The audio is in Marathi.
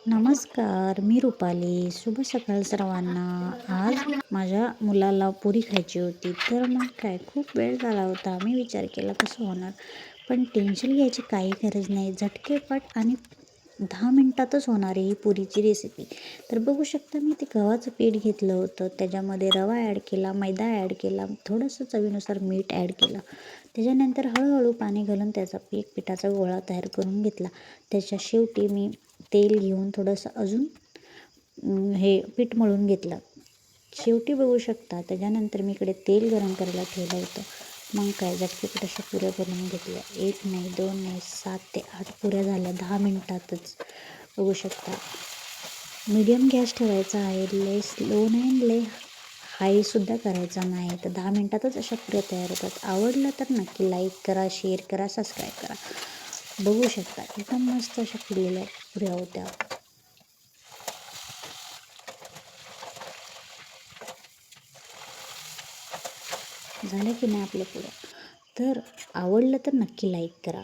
नमस्कार, मी रुपाली. शुभ सकाळ सर्वांना. आज माझ्या मुलाला पुरी खायची होती, तर मग काय खूप वेळ झाला होता. मी विचार केला कसं होणार, पण टेन्शन घ्यायची काही गरज नाही. झटकेपट आणि 10 मिनिटातच होणारी ही पुरीची रेसिपी. तर बघू शकता मी ते गव्हाचं पीठ घेतलं होतं, त्याच्यामध्ये रवा ॲड केला, मैदा ॲड केला, थोडंसं चवीनुसार मीठ ॲड केलं. त्याच्यानंतर हळूहळू पाणी घालून त्याचा पिठाचा गोळा तयार करून घेतला. त्याच्या शेवटी मी तेल घेऊन थोडंसं अजून हे पीठ मळून घेतलं. शेवटी बघू शकता त्याच्यानंतर मी इकडे तेल गरम करायला ठेवलं होतं. मग काय झटपट अशा पुऱ्या बनवून घेतल्या. 1 नाही, 2 नाही, 7 ते 8 पुऱ्या झाल्या 10 मिनिटातच. बघू शकता. मीडियम गॅस ठेवायचा आहे. लय स्लो नाही, लय हायसुद्धा करायचा नाही. तर 10 मिनिटातच अशा पुऱ्या तयार होतात. आवडलं तर नक्की लाईक करा, शेअर करा, सबस्क्राईब करा. बघू शकता एकदम मस्त अशा फुललेल्या पुऱ्या होत्या. झालं की नाही आपल्या पुऱ्या. तर आवडलं तर नक्की लाईक करा.